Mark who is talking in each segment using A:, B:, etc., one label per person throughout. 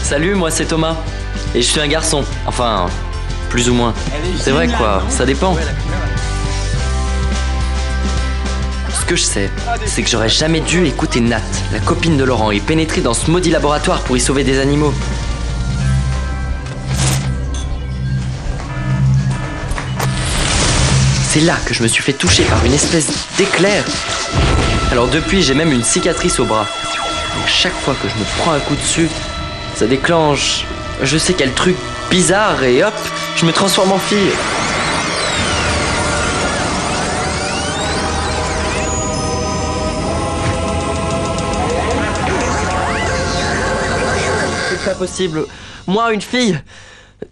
A: Salut, moi c'est Thomas. Et je suis un garçon. Enfin, plus ou moins. C'est vrai quoi, ça dépend. Ce que je sais, c'est que j'aurais jamais dû écouter Nat, la copine de Laurent, et pénétrer dans ce maudit laboratoire pour y sauver des animaux. C'est là que je me suis fait toucher par une espèce d'éclair. Alors depuis, j'ai même une cicatrice au bras. Et chaque fois que je me prends un coup dessus, ça déclenche je sais quel truc bizarre et hop, je me transforme en fille. C'est pas possible. Moi, une fille,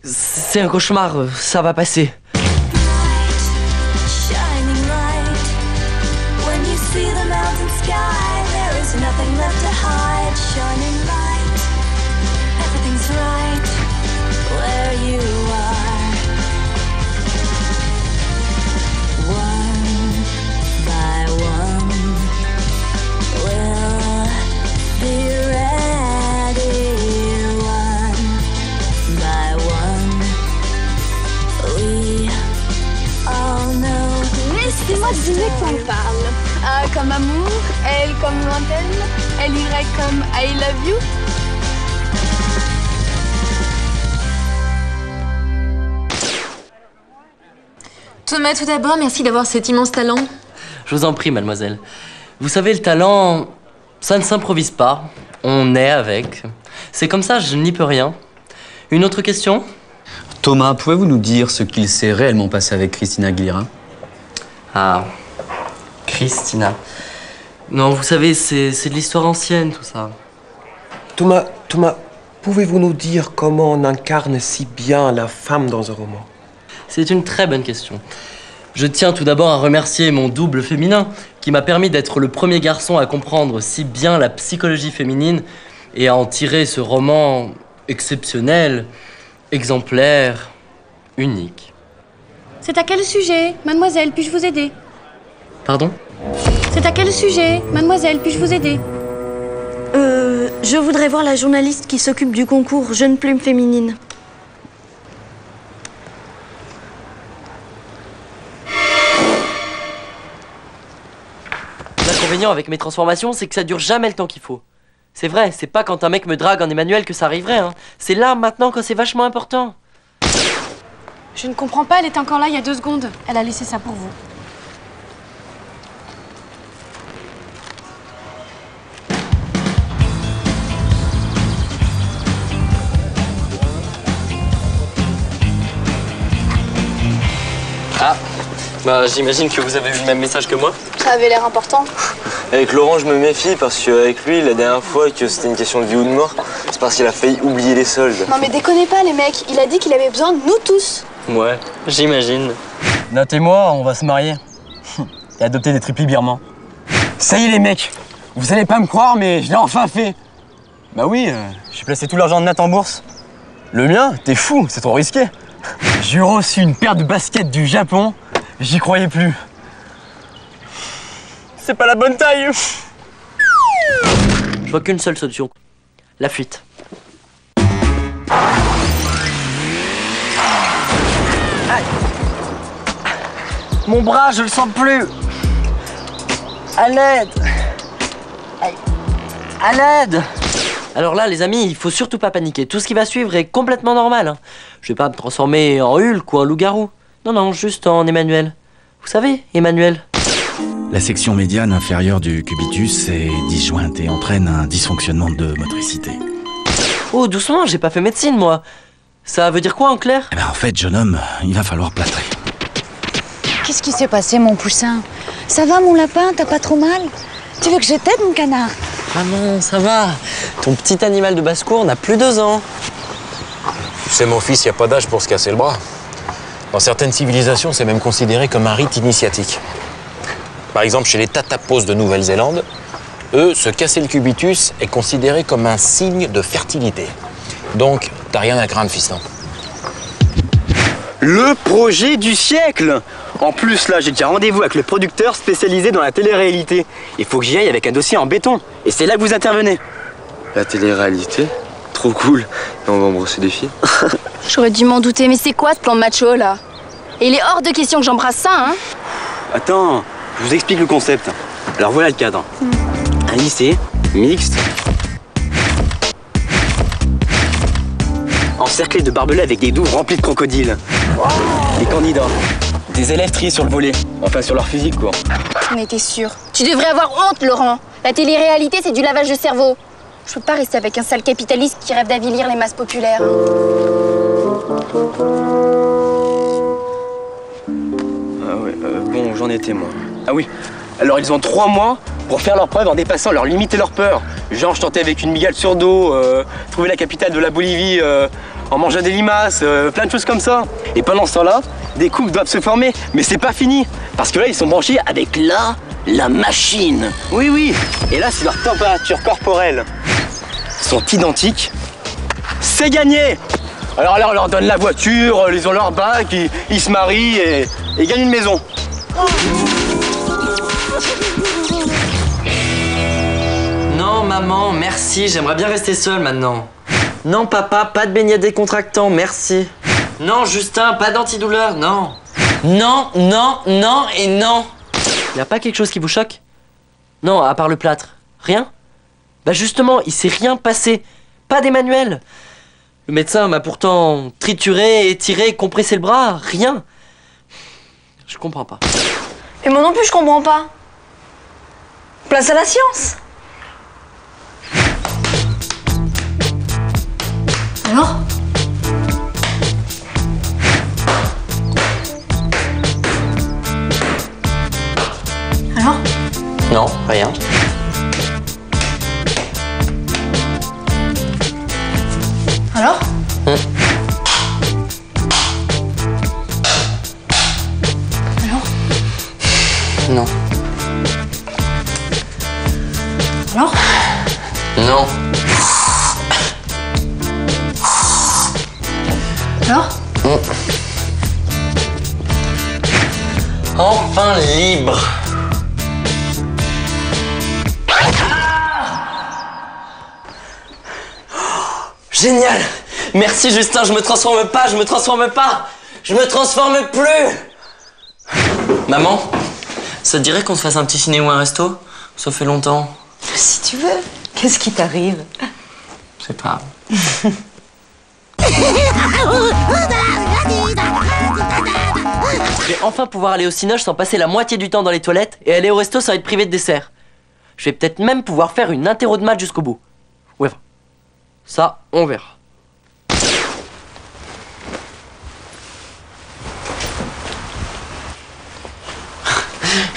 A: c'est un cauchemar, ça va passer.
B: Laissez-moi deviner qu'on parle. A comme amour, L comme lointaine, L-Y comme I love you.
C: Thomas, tout d'abord, merci d'avoir cet immense talent.
A: Je vous en prie, mademoiselle. Vous savez, le talent, ça ne s'improvise pas. On naît avec. C'est comme ça, je n'y peux rien. Une autre question ?
D: Thomas, pouvez-vous nous dire ce qu'il s'est réellement passé avec Christina Aguilera ?
A: Ah, Christina. Non, vous savez, c'est de l'histoire ancienne, tout ça.
E: Thomas, pouvez-vous nous dire comment on incarne si bien la femme dans un roman ?
A: C'est une très bonne question. Je tiens tout d'abord à remercier mon double féminin qui m'a permis d'être le premier garçon à comprendre si bien la psychologie féminine et à en tirer ce roman exceptionnel, exemplaire, unique.
B: C'est à quel sujet, mademoiselle, puis-je vous aider ?
A: Pardon ?
B: C'est à quel sujet, mademoiselle, puis-je vous aider ?
F: Je voudrais voir la journaliste qui s'occupe du concours Jeune Plume Féminine.
A: L'inconvénient avec mes transformations, c'est que ça dure jamais le temps qu'il faut. C'est vrai, c'est pas quand un mec me drague en Emmanuel que ça arriverait, hein. C'est là, maintenant, quand c'est vachement important.
B: Je ne comprends pas, elle était encore là il y a 2 secondes. Elle a laissé ça pour vous.
A: Ah, bah j'imagine que vous avez eu le même message que moi.
B: Ça avait l'air important.
G: Avec Laurent, je me méfie parce qu'avec lui, la dernière fois que c'était une question de vie ou de mort, c'est parce qu'il a failli oublier les soldes.
B: Non mais déconnez pas les mecs, il a dit qu'il avait besoin de nous tous.
A: Ouais, j'imagine.
H: Nat et moi, on va se marier. Et adopter des triplis birmans. Ça y est les mecs, vous allez pas me croire mais je l'ai enfin fait. Bah oui, j'ai placé tout l'argent de Nat en bourse. Le mien, t'es fou, c'est trop risqué. J'ai reçu une paire de baskets du Japon, j'y croyais plus. C'est pas la bonne taille.
A: Je vois qu'une seule solution. La fuite. Aïe. Mon bras, je le sens plus. À l'aide. Aïe. À l'aide. Alors là, les amis, il faut surtout pas paniquer. Tout ce qui va suivre est complètement normal, hein. Je vais pas me transformer en Hulk ou en loup-garou. Non, non, juste en Emmanuel. Vous savez, Emmanuel.
I: La section médiane inférieure du cubitus est disjointe et entraîne un dysfonctionnement de motricité.
A: Oh, doucement, j'ai pas fait médecine, moi. Ça veut dire quoi, en clair ?
I: Eh ben, en fait, jeune homme, il va falloir plâtrer.
J: Qu'est-ce qui s'est passé, mon poussin? Ça va, mon lapin? T'as pas trop mal? Tu veux que je t'aide, mon canard?
A: Ah non, ça va. Ton petit animal de basse-cour n'a plus 2 ans.
G: Tu sais, mon fils, il n'y a pas d'âge pour se casser le bras. Dans certaines civilisations, c'est même considéré comme un rite initiatique. Par exemple, chez les Tatapos de Nouvelle-Zélande, eux, se casser le cubitus est considéré comme un signe de fertilité. Donc, t'as rien à craindre, fiston.
H: Le projet du siècle! En plus, là, j'ai déjà rendez-vous avec le producteur spécialisé dans la télé-réalité. Il faut que j'y aille avec un dossier en béton. Et c'est là que vous intervenez.
G: La télé-réalité?
H: trop cool. Et on va embrasser des filles.
B: J'aurais dû m'en douter, mais c'est quoi ce plan macho là? Et il est hors de question que j'embrasse ça, hein?
H: Attends, je vous explique le concept. Alors voilà le cadre. Un lycée mixte, encerclé de barbelés avec des douves remplies de crocodiles. Les candidats, des élèves triés sur le volet, enfin sur leur physique quoi.
B: On était sûr. Tu devrais avoir honte, Laurent. La télé-réalité, c'est du lavage de cerveau. Je peux pas rester avec un sale capitaliste qui rêve d'avilir les masses populaires.
H: Ah ouais, bon, j'en étais moi. Ah oui, alors ils ont 3 mois pour faire leurs preuves en dépassant leurs limites et leurs peurs. Genre, je tentais avec une migale sur dos, trouver la capitale de la Bolivie en mangeant des limaces, plein de choses comme ça. Et pendant ce temps-là, des couples doivent se former, mais c'est pas fini. Parce que là, ils sont branchés avec la machine. Oui, oui, et là, si leurs températures corporelles sont identiques, c'est gagné. Alors là, on leur donne la voiture, ils ont leur bac, ils se marient et gagnent une maison.
A: Non, maman, merci, j'aimerais bien rester seul maintenant. Non, papa, pas de beignets décontractants, merci. Non, Justin, pas d'antidouleur, non. Non, non, non et non. Y a pas quelque chose qui vous choque? Non, à part le plâtre. Rien? Bah justement, il s'est rien passé. Pas d'Emmanuel. Le médecin m'a pourtant trituré, étiré, compressé le bras. Rien. Je comprends pas.
F: Et moi non plus, je comprends pas. Place à la science.
C: Alors? Alors?
A: Non, rien.
C: Alors? Alors?
A: Non.
C: Alors?
A: Non.
C: Alors?
A: Enfin libre. Génial! Merci Justin, je me transforme pas, je me transforme pas! Je me transforme plus! Maman, ça te dirait qu'on se fasse un petit ciné ou un resto? Ça fait longtemps.
J: Si tu veux. Qu'est-ce qui t'arrive?
A: Je sais pas. Je vais enfin pouvoir aller au cinoche sans passer la moitié du temps dans les toilettes et aller au resto sans être privé de dessert. Je vais peut-être même pouvoir faire une interro de maths jusqu'au bout. Ouais, ça, on verra.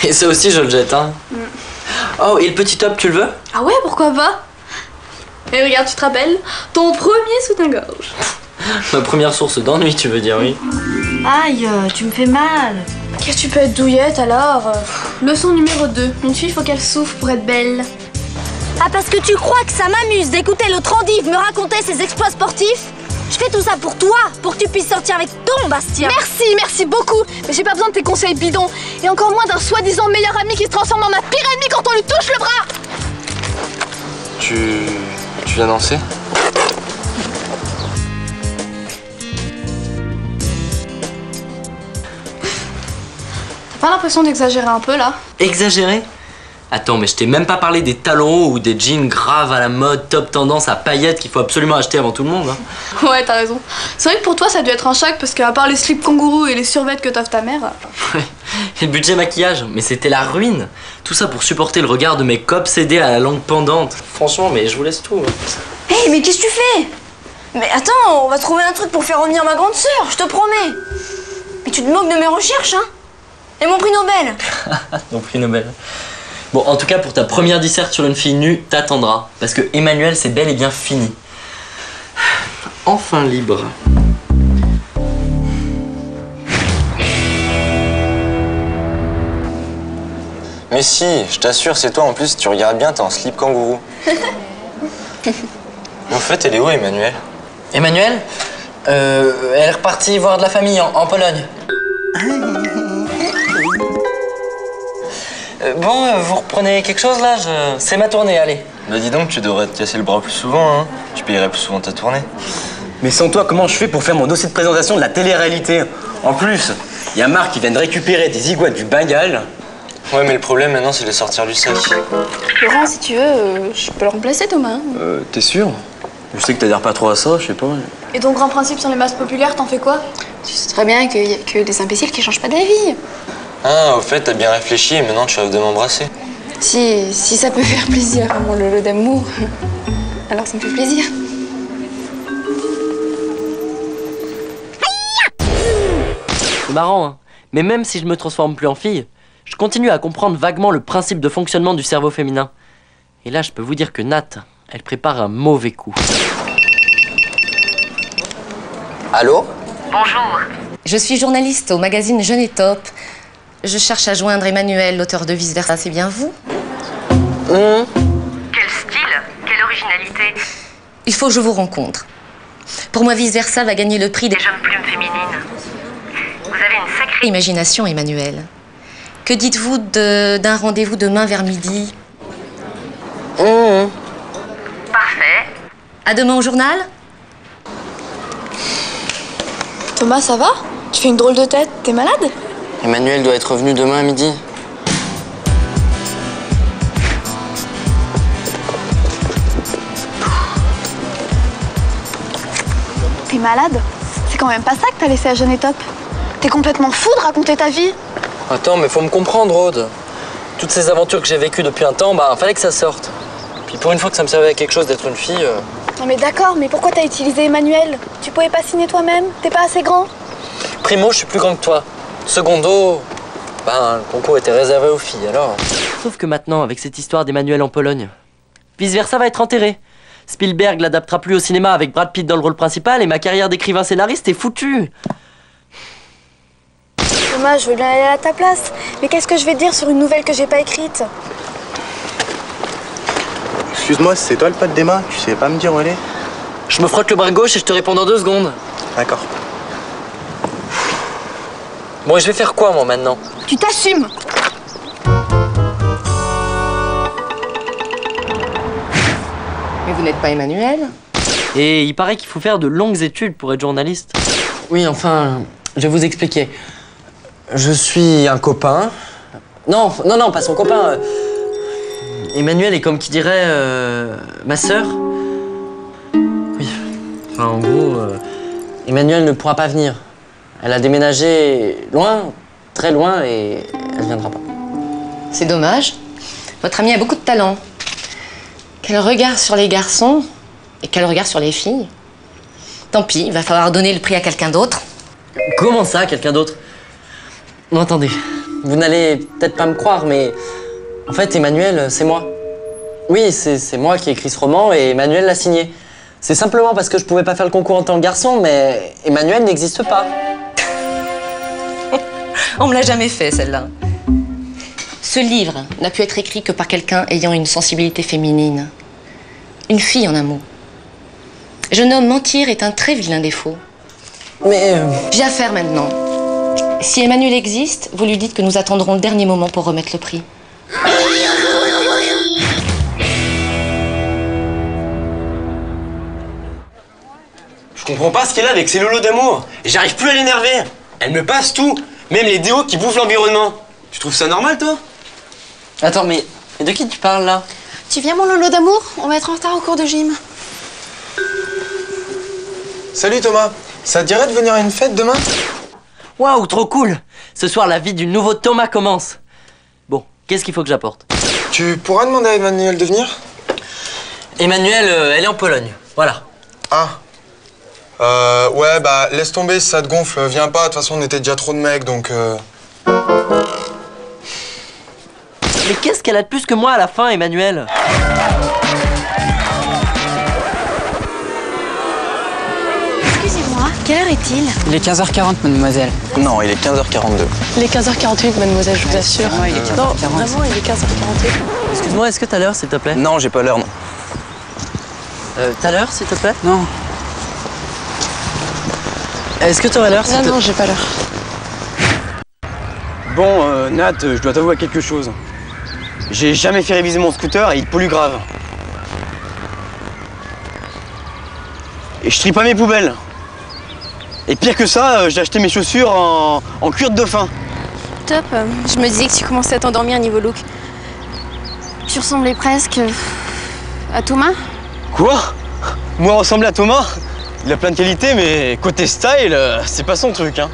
A: Et ça aussi, je le jette, hein. Oh, et le petit top, tu le veux?
B: Ah ouais, pourquoi pas? Et regarde, tu te rappelles? Ton premier soutien-gorge.
A: Ma première source d'ennui, tu veux dire, oui.
F: Aïe, tu me fais mal.
B: Qu'est-ce que tu peux être douillette alors? Leçon numéro 2. Une fille, faut qu'elle souffre pour être belle.
F: Ah, parce que tu crois que ça m'amuse d'écouter l'autre endive me raconter ses exploits sportifs? Je fais tout ça pour toi, pour que tu puisses sortir avec ton Bastien.
B: Merci beaucoup. Mais j'ai pas besoin de tes conseils bidons. Et encore moins d'un soi-disant meilleur ami qui se transforme en ma pire ennemie quand on lui touche le bras.
H: Tu viens danser?
B: T'as pas l'impression d'exagérer un peu là?
A: Exagéré? Attends, mais je t'ai même pas parlé des talons hauts ou des jeans graves à la mode, top tendance à paillettes qu'il faut absolument acheter avant tout le monde. Hein.
B: Ouais, t'as raison. C'est vrai que pour toi ça a dû être un choc parce qu'à part les slips kangourous et les survêtements que t'offre ta mère.
A: Ouais, et le budget maquillage, mais c'était la ruine. Tout ça pour supporter le regard de mes copes cédés à la langue pendante. Franchement, mais je vous laisse tout.
F: Hé, mais qu'est-ce que tu fais? Mais attends, on va trouver un truc pour faire revenir ma grande sœur, je te promets. Mais tu te moques de mes recherches, hein? Et mon prix Nobel.
A: Mon prix Nobel. Bon, en tout cas, pour ta première disserte sur une fille nue, t'attendras. Parce que Emmanuel, c'est bel et bien fini. Enfin libre.
G: Mais si, je t'assure, c'est toi en plus, tu regardes bien, t'es en slip kangourou. En fait, elle est où, Emmanuel?
A: Emmanuel elle est repartie voir de la famille en Pologne. Bon, vous reprenez quelque chose là? C'est ma tournée, allez.
K: Bah dis donc, tu devrais te casser le bras plus souvent, hein. Tu payerais plus souvent ta tournée.
H: Mais sans toi, comment je fais pour faire mon dossier de présentation de la télé-réalité? En plus, il y a Marc qui vient de récupérer des iguanes du Bengale.
K: Ouais, mais le problème maintenant, c'est de les sortir du sac.
B: Laurent, si tu veux, je peux le remplacer, Thomas.
H: T'es sûr? Je sais que t'adhères pas trop à ça, je sais pas.
F: Et ton grand principe sur les masses populaires, t'en fais quoi?
B: Tu sais très bien qu'il y a que des imbéciles qui changent pas d'avis.
K: Ah, au fait, t'as bien réfléchi et maintenant tu rêves de m'embrasser.
B: Si ça peut faire plaisir à mon lolo d'amour, alors ça me fait plaisir.
A: C'est marrant, hein. Mais même si je me transforme plus en fille, je continue à comprendre vaguement le principe de fonctionnement du cerveau féminin. Et là, je peux vous dire que Nat, elle prépare un mauvais coup.
H: Allô?
L: Bonjour. Je suis journaliste au magazine Jeune et Top. Je cherche à joindre Emmanuel, l'auteur de Vice Versa, c'est bien vous?
M: Quel style? Quelle originalité?
L: Il faut que je vous rencontre. Pour moi, Vice Versa va gagner le prix des jeunes plumes féminines. Vous avez une sacrée imagination, Emmanuel. Que dites-vous d'un rendez-vous demain vers midi?
M: Parfait.
L: À demain au journal?
F: Thomas, ça va? Tu fais une drôle de tête, t'es malade?
K: Emmanuel doit être revenu demain à midi.
F: T'es malade? C'est quand même pas ça que t'as laissé à Jeune et Top. T'es complètement fou de raconter ta vie.
A: Attends, mais faut me comprendre, Aude. Toutes ces aventures que j'ai vécues depuis un temps, bah, fallait que ça sorte. Puis pour une fois que ça me servait à quelque chose d'être une fille...
F: Non mais d'accord, mais pourquoi t'as utilisé Emmanuel? Tu pouvais pas signer toi-même? T'es pas assez grand?
A: Primo, je suis plus grand que toi. Secondo, ben, le concours était réservé aux filles, alors... Sauf que maintenant, avec cette histoire d'Emmanuel en Pologne, Vice Versa va être enterré. Spielberg l'adaptera plus au cinéma avec Brad Pitt dans le rôle principal et ma carrière d'écrivain scénariste est foutue.
F: Thomas, je veux bien aller à ta place. Mais qu'est-ce que je vais te dire sur une nouvelle que j'ai pas écrite?
N: Excuse-moi, c'est toi le pote d'Emma? Tu sais pas me dire où elle est?
A: Je me frotte le bras gauche et je te réponds dans 2 secondes.
N: D'accord.
A: Bon, et je vais faire quoi, moi, maintenant?
F: Tu t'assumes!
L: Mais vous n'êtes pas Emmanuel?
A: Et il paraît qu'il faut faire de longues études pour être journaliste. Oui, enfin, je vais vous expliquer. Je suis un copain. Non, pas son copain. Emmanuel est comme qui dirait ma sœur. Oui. Enfin, en gros, Emmanuel ne pourra pas venir. Elle a déménagé loin, très loin, et elle viendra pas.
L: C'est dommage. Votre ami a beaucoup de talent. Quel regard sur les garçons et quel regard sur les filles. Tant pis, il va falloir donner le prix à quelqu'un d'autre.
A: Comment ça, quelqu'un d'autre? Non, attendez. Vous n'allez peut-être pas me croire, mais en fait, Emmanuel, c'est moi. Oui, c'est moi qui ai écrit ce roman et Emmanuel l'a signé. C'est simplement parce que je pouvais pas faire le concours en tant que garçon, mais Emmanuel n'existe pas.
L: On me l'a jamais fait, celle-là. Ce livre n'a pu être écrit que par quelqu'un ayant une sensibilité féminine. Une fille, en un mot. Jeune homme, mentir est un très vilain défaut.
A: Mais...
L: J'ai affaire maintenant. Si Emmanuel existe, vous lui dites que nous attendrons le dernier moment pour remettre le prix.
H: Je comprends pas ce qu'elle a avec ses lolos d'amour. Et j'arrive plus à l'énerver. Elle me passe tout, même les déos qui bouffent l'environnement. Tu trouves ça normal, toi?
A: Attends, mais de qui tu parles, là?
F: Tu viens, mon lolo d'amour? On va être en retard au cours de gym.
N: Salut Thomas, ça te dirait de venir à une fête demain?
A: Waouh, trop cool! Ce soir, la vie du nouveau Thomas commence. Bon, qu'est-ce qu'il faut que j'apporte?
N: Tu pourras demander à Emmanuel de venir?
A: Emmanuel, elle est en Pologne, voilà.
N: Ah. Ouais, bah laisse tomber si ça te gonfle, viens pas, de toute façon on était déjà trop de mecs, donc
A: Mais qu'est-ce qu'elle a de plus que moi à la fin, Emmanuel?
B: Excusez-moi, quelle heure est-il?
O: Il est 15h40, mademoiselle.
K: Non, il est 15h42.
O: Il est 15h48, mademoiselle, je vous assure.
K: Ouais, il est 15h48.
O: Non, vraiment, il est 15h48.
A: Excuse-moi, est-ce que t'as l'heure, s'il te plaît?
K: Non, j'ai pas l'heure, non.
A: T'as l'heure, s'il te plaît?
O: Non.
A: Est-ce que t'aurais l'heure, s'il te plaît?
O: Non, j'ai pas l'heure.
H: Bon, Nat, je dois t'avouer quelque chose. J'ai jamais fait réviser mon scooter et il pollue grave. Et je trie pas mes poubelles. Et pire que ça, j'ai acheté mes chaussures en cuir de dauphin.
B: Top. Je me disais que tu commençais à t'endormir niveau look. Tu ressemblais presque à Thomas.
H: Quoi? Moi ressembler à Thomas? Il a plein de qualités, mais côté style, c'est pas son truc, hein.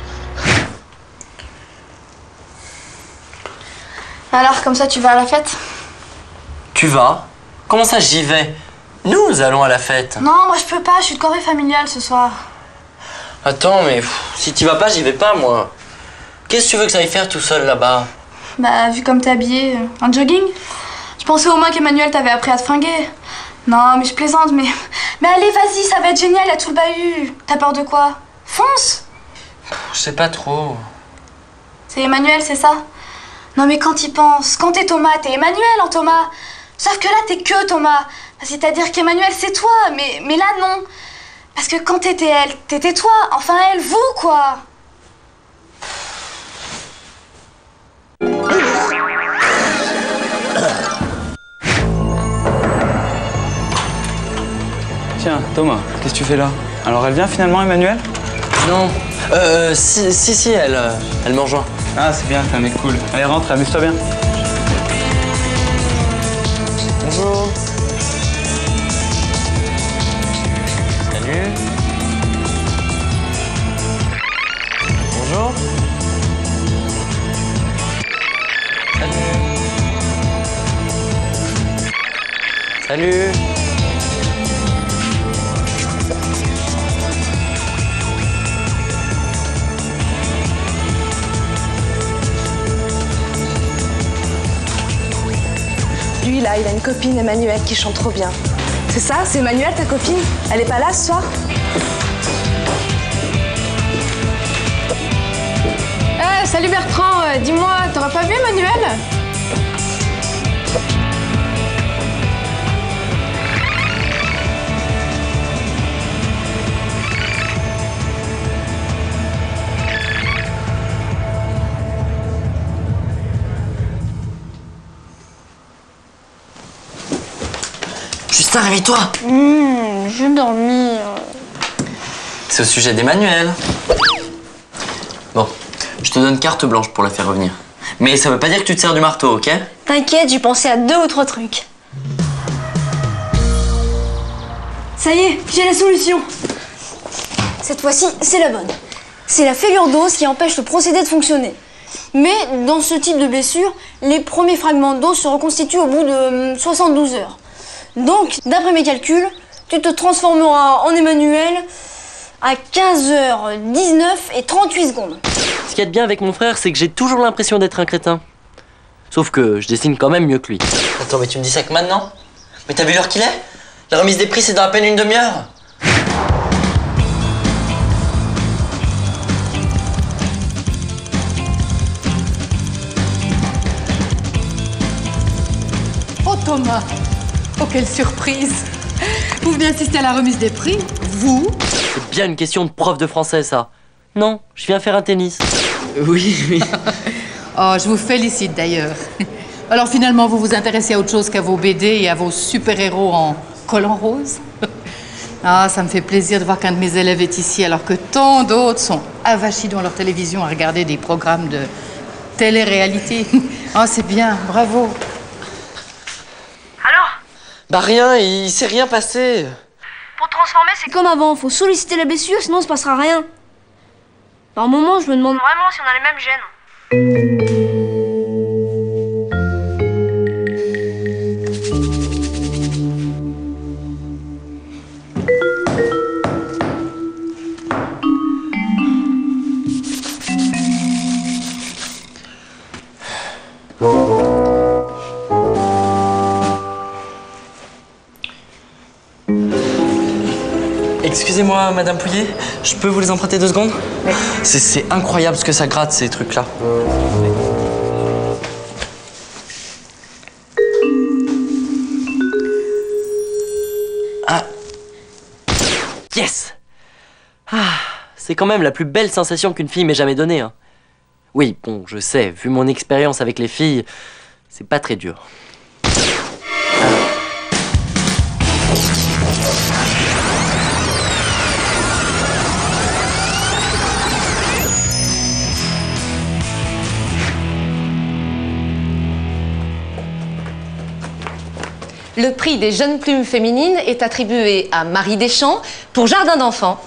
B: Alors, comme ça, tu vas à la fête?
A: Tu vas? Comment ça, j'y vais? Nous allons à la fête.
F: Non, moi je peux pas, je suis de corvée familiale ce soir.
A: Attends, mais si t'y vas pas, j'y vais pas, moi. Qu'est-ce que tu veux que ça aille faire tout seul là-bas?
F: Bah, vu comme t'es habillée, un jogging? Je pensais au moins qu'Emmanuel t'avait appris à te fringuer. Non, mais je plaisante, mais allez, vas-y, ça va être génial, y'a tout le bahut. T'as peur de quoi? Fonce!
A: Je sais pas trop.
F: C'est Emmanuel, c'est ça? Non, mais quand il pense, quand t'es Thomas, t'es Emmanuel en Thomas. Sauf que là, t'es que Thomas. C'est-à-dire qu'Emmanuel, c'est toi, mais là, non. Parce que quand t'étais elle, t'étais toi. Enfin, elle, vous, quoi.
D: Tiens, Thomas, qu'est-ce que tu fais là? Alors elle vient finalement, Emmanuel?
A: Non. Si, elle me rejoint.
D: Ah, c'est bien, t'es un mec cool. Allez, rentre, amuse-toi bien.
A: Bonjour. Salut. Bonjour. Salut. Salut.
P: Lui, là, il a une copine, Emmanuel, qui chante trop bien. C'est ça? C'est Emmanuel, ta copine? Elle est pas là ce soir?
O: Salut Bertrand, dis-moi, t'aurais pas vu Emmanuel?
A: Justin, réveille-toi.
B: Je vais dormir.
A: C'est au sujet d'Emmanuel. Bon, je te donne carte blanche pour la faire revenir. Mais ça veut pas dire que tu te sers du marteau, ok?
F: T'inquiète, j'ai pensé à 2 ou 3 trucs. Ça y est, j'ai la solution. Cette fois-ci, c'est la bonne. C'est la fêlure d'os qui empêche le procédé de fonctionner. Mais dans ce type de blessure, les premiers fragments d'os se reconstituent au bout de 72 heures. Donc, d'après mes calculs, tu te transformeras en Emmanuel à 15h19 et 38 secondes.
A: Ce qu'il y a de bien avec mon frère, c'est que j'ai toujours l'impression d'être un crétin. Sauf que je dessine quand même mieux que lui. Attends, mais tu me dis ça que maintenant? Mais t'as vu l'heure qu'il est? La remise des prix, c'est dans à peine une demi-heure.
Q: Oh Thomas! Oh, quelle surprise! Vous venez assister à la remise des prix? Vous?
A: C'est bien une question de prof de français, ça. Non, je viens faire un tennis.
Q: Oui. Oh, je vous félicite d'ailleurs. Alors finalement, vous vous intéressez à autre chose qu'à vos BD et à vos super-héros en collant rose? Ah, ça me fait plaisir de voir qu'un de mes élèves est ici, alors que tant d'autres sont avachis devant leur télévision à regarder des programmes de télé-réalité. Oh, c'est bien, bravo.
A: Bah rien, il s'est rien passé.
F: Pour transformer, c'est comme avant, faut solliciter la blessure, sinon il se passera rien. Par moment, je me demande vraiment si on a les mêmes gènes.
A: Excusez-moi, Madame Pouillet, je peux vous les emprunter 2 secondes? Oui. C'est incroyable ce que ça gratte, ces trucs-là. Ah. Yes! Ah, c'est quand même la plus belle sensation qu'une fille m'ait jamais donnée. Hein. Oui, bon, je sais, vu mon expérience avec les filles, c'est pas très dur.
L: Le prix des jeunes plumes féminines est attribué à Marie Deschamps pour Jardin d'enfants.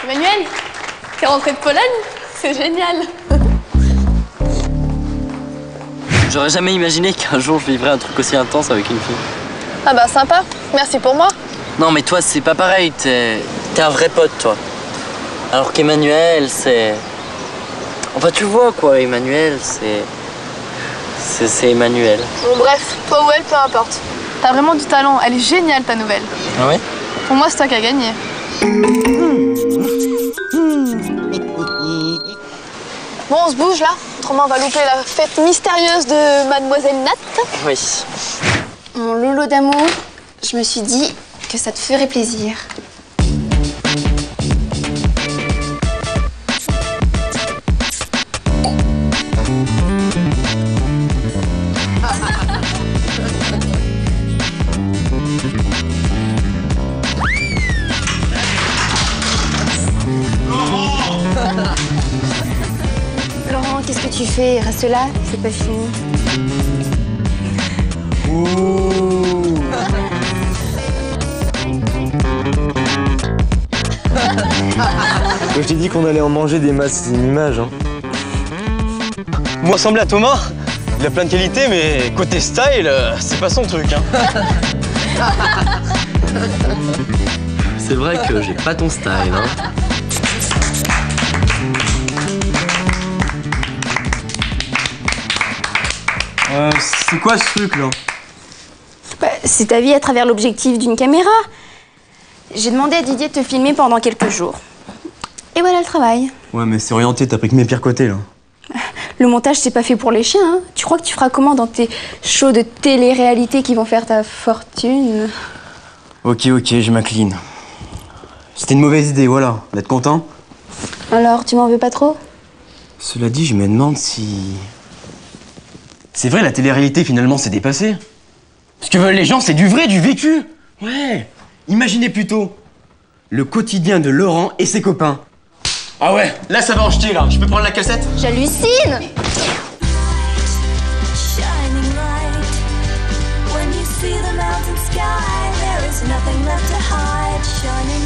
O: Emmanuel, t'es rentré de Pologne? C'est génial.
A: J'aurais jamais imaginé qu'un jour je vivrais un truc aussi intense avec une fille.
O: Ah bah sympa, merci pour moi.
A: Non mais toi c'est pas pareil, t'es un vrai pote toi. Alors qu'Emmanuel c'est... Enfin tu vois quoi, Emmanuel c'est Emmanuel.
O: Bon bref, toi ou elle, peu importe. T'as vraiment du talent, elle est géniale ta nouvelle.
A: Ah ouais?
O: Pour moi c'est toi qui as gagné. Bon, on se bouge là, autrement on va louper la fête mystérieuse de Mademoiselle Nat.
A: Oui.
B: Mon loulou d'amour, je me suis dit que ça te ferait plaisir. Laurent, qu'est-ce que tu fais? Reste là, c'est pas fini.
K: Je t'ai dit qu'on allait en manger des masses, c'est une image. Hein.
H: Moi, ressemble à Thomas. Il a plein de qualités, mais côté style, c'est pas son truc. Hein.
A: C'est vrai que j'ai pas ton style, hein.
H: C'est quoi ce truc là?
B: Bah, c'est ta vie à travers l'objectif d'une caméra. J'ai demandé à Didier de te filmer pendant quelques jours. Et voilà le travail.
H: Ouais, mais c'est orienté, t'as pris que mes pires côtés là.
B: Le montage, c'est pas fait pour les chiens, hein. Tu crois que tu feras comment dans tes shows de télé-réalité qui vont faire ta fortune?
H: Ok, je m'incline. C'était une mauvaise idée, voilà. D'être content?
B: Alors, tu m'en veux pas trop?
H: Cela dit, je me demande si... C'est vrai, la télé-réalité, finalement, c'est dépassé. Ce que veulent les gens, c'est du vrai, du vécu. Ouais. Imaginez plutôt le quotidien de Laurent et ses copains. Ah ouais, là, ça va en jeter, là. Je peux prendre la cassette?
B: J'hallucine!
R: When you see the mountain sky, there is nothing left to hide. Shining